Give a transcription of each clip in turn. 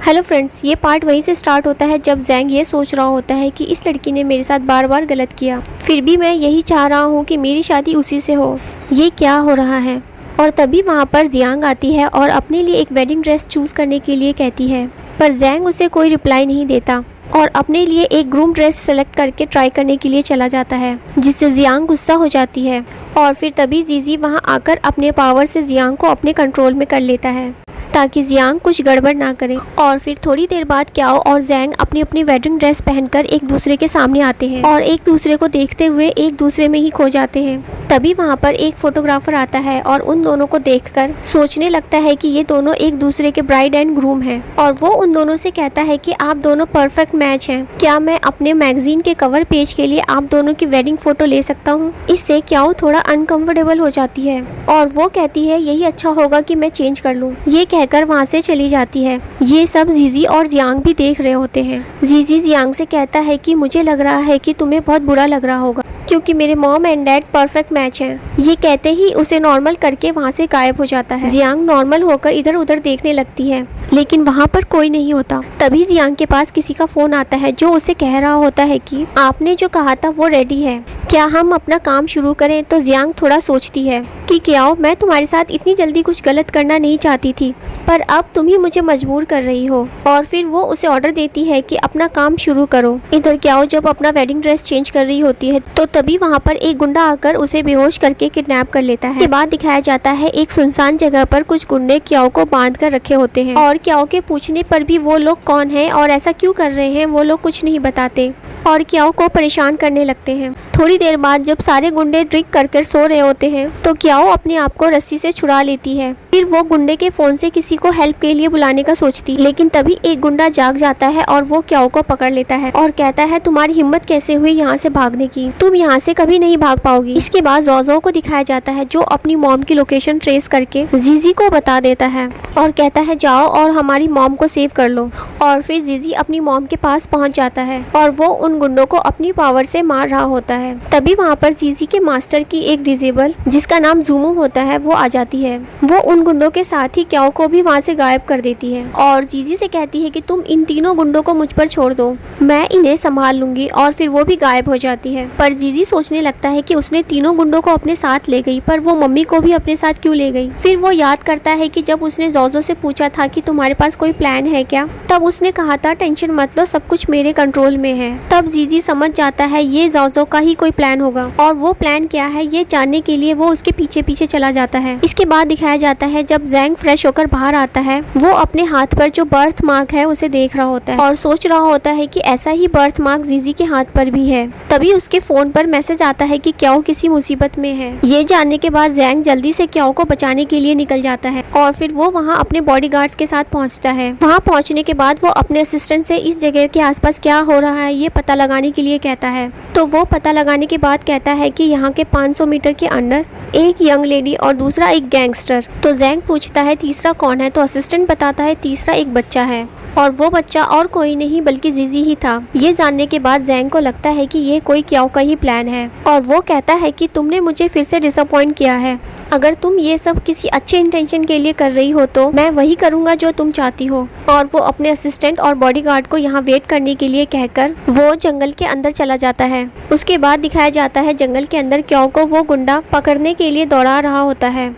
Hello friends, ये part वहीं से स्टार्ट होता है जब ज़ैंग ये सोच रहा होता है कि इस लड़की ने मेरे साथ बार बार गलत किया, फिर भी मैं यही चाह रहा हूँ कि मेरी शादी उसी से हो। ये क्या हो रहा है। और तभी वहाँ पर जियांग आती है और अपने लिए एक वेडिंग ड्रेस चूज़ करने के लिए कहती है, पर ज़ैंग उसे कोई रिप्लाई नहीं देता और अपने लिए एक ग्रूम ड्रेस सेलेक्ट करके ट्राई करने के लिए चला जाता है, जिससे जियांग गुस्सा हो जाती है। और फिर तभी जीजी वहाँ आकर अपने पावर से जियांग को अपने कंट्रोल में कर लेता है ताकि जियांग कुछ गड़बड़ ना करे। और फिर थोड़ी देर बाद क्याओ और ज़ैंग अपनी अपनी वेडिंग ड्रेस पहनकर एक दूसरे के सामने आते हैं और एक दूसरे को देखते हुए एक दूसरे में ही खो जाते हैं। तभी वहाँ पर एक फोटोग्राफर आता है और उन दोनों को देखकर सोचने लगता है कि ये दोनों एक दूसरे के ब्राइड एंड ग्रूम हैं और वो उन दोनों से कहता है कि आप दोनों परफेक्ट मैच हैं, क्या मैं अपने मैगजीन के कवर पेज के लिए आप दोनों की वेडिंग फोटो ले सकता हूँ। इससे क्याओ थोड़ा अनकंफर्टेबल हो जाती है और वो कहती है यही अच्छा होगा कि मैं चेंज कर लूँ। ये कहकर वहाँ से चली जाती है। ये सब जीजी और जियांग भी देख रहे होते हैं। जीजी जियांग से कहता है कि मुझे लग रहा है कि तुम्हें बहुत बुरा लग रहा होगा क्योंकि मेरे mom and dad perfect match हैं। ये कहते ही उसे नॉर्मल करके वहाँ से गायब हो जाता है। जियांग नॉर्मल होकर इधर उधर देखने लगती है लेकिन वहाँ पर कोई नहीं होता। तभी जियांग के पास किसी का फोन आता है जो उसे कह रहा होता है कि आपने जो कहा था वो रेडी है, क्या हम अपना काम शुरू करें। तो जियांग थोड़ा सोचती है कि क्याओ, मैं तुम्हारे साथ इतनी जल्दी कुछ गलत करना नहीं चाहती थी पर अब तुम ही मुझे मजबूर कर रही हो। और फिर वो उसे ऑर्डर देती है कि अपना काम शुरू करो। इधर क्याओ जब अपना वेडिंग ड्रेस चेंज कर रही होती है तो तभी वहाँ पर एक गुंडा आकर उसे बेहोश करके किडनैप कर लेता है। के बाद दिखाया जाता है एक सुनसान जगह पर कुछ गुंडे क्याओ को बांध कर रखे होते हैं और क्याओ के पूछने पर भी वो लोग कौन है और ऐसा क्यों कर रहे हैं वो लोग कुछ नहीं बताते और क्याओ को परेशान करने लगते हैं। थोड़ी देर बाद जब सारे गुंडे ड्रिंक कर सो रहे होते हैं तो क्याओ अपने आप को रस्सी से छुड़ा लेती है। फिर वो गुंडे के फोन से किसी को हेल्प के लिए बुलाने का सोचती, लेकिन तभी एक गुंडा जाग जाता है और वो क्याओ को पकड़ लेता है और कहता है तुम्हारी हिम्मत कैसे हुई यहाँ से भागने की, तुम यहाँ से कभी नहीं भाग पाओगी। इसके बाद जोजो को दिखाया जाता है जो अपनी मॉम की लोकेशन ट्रेस करके जीजी को बता देता है और कहता है जाओ और हमारी मॉम को सेव कर लो। और फिर जीजी अपनी मॉम के पास पहुँच जाता है और वो उन गुंडों को अपनी पावर से मार रहा होता है। तभी वहाँ पर जीजी के मास्टर की एक डिसेबल जिसका नाम जूमू होता है वो आ जाती है। वो उन गुंडों के साथ ही क्याओ को भी वहाँ से गायब कर देती है और जीजी से कहती है कि तुम इन तीनों गुंडों को मुझ पर छोड़ दो, मैं इन्हें संभाल लूंगी। और फिर वो भी गायब हो जाती है। पर जीजी सोचने लगता है कि उसने तीनों गुंडों को अपने साथ ले गई पर वो मम्मी को भी अपने साथ क्यों ले गई। फिर वो याद करता है कि जब उसने जोजो से पूछा था कि तुम्हारे पास कोई प्लान है क्या, तब उसने कहा था टेंशन मत लो, सब कुछ मेरे कंट्रोल में है। तब जीजी समझ जाता है ये जोजो का ही कोई प्लान होगा और वो प्लान क्या है ये जानने के लिए वो उसके पीछे पीछे चला जाता है। इसके बाद दिखाया जाता है जब ज़ैंग फ्रेश होकर बाहर आता है वो अपने हाथ पर जो बर्थ मार्क है उसे देख रहा होता है और सोच रहा होता है कि ऐसा ही बर्थ मार्क जीजी के हाथ पर भी है। तभी उसके फोन पर मैसेज आता है कि क्याओ किसी मुसीबत में है। ये जानने के बाद ज़ैंग जल्दी से क्याओ को बचाने के लिए निकल जाता है और फिर वो वहाँ अपने बॉडीगार्ड्स के साथ पहुँचता है। वहाँ पहुँचने के बाद वो अपने असिस्टेंट से इस जगह के आसपास क्या हो रहा है ये पता लगाने के लिए कहता है। तो वो पता लगाने के बाद कहता है कि यहाँ के 500 मीटर के अंदर एक यंग लेडी और दूसरा एक गैंगस्टर। तो ज़ैंग पूछता है तीसरा कौन है, तो असिस्टेंट बताता है तीसरा एक बच्चा है और वो बच्चा और कोई नहीं बल्कि जीजी ही था। ये जानने के बाद ज़ैंग को लगता है कि ये कोई क्याओ का ही प्लान है और वो कहता है कि तुमने मुझे फिर से डिसअपॉइंट किया है। अगर तुम ये सब किसी अच्छे इंटेंशन के लिए कर रही हो तो मैं वही करूँगा जो तुम चाहती हो। और वो अपने असिस्टेंट और बॉडीगार्ड को यहाँ वेट करने के लिए कहकर वो जंगल के अंदर चला जाता है। उसके बाद दिखाया जाता है जंगल के अंदर क्याओ को वो गुंडा पकड़ने के लिए दौड़ा रहा होता है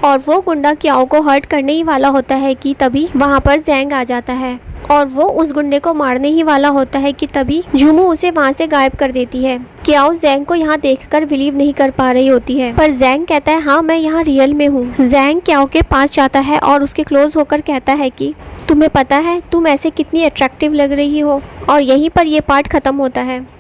और वो गुंडा क्याओ को हर्ट करने ही वाला होता है कि तभी वहाँ पर ज़ैंग आ जाता है और वो उस गुंडे को मारने ही वाला होता है कि तभी जूमू उसे वहाँ से गायब कर देती है। क्याओ ज़ैंग को यहाँ देखकर बिलीव नहीं कर पा रही होती है पर ज़ैंग कहता है हाँ मैं यहाँ रियल में हूँ। ज़ैंग क्याओ के पास जाता है और उसके क्लोज होकर कहता है कि तुम्हें पता है तुम ऐसे कितनी अट्रैक्टिव लग रही हो। और यहीं पर ये पार्ट खत्म होता है।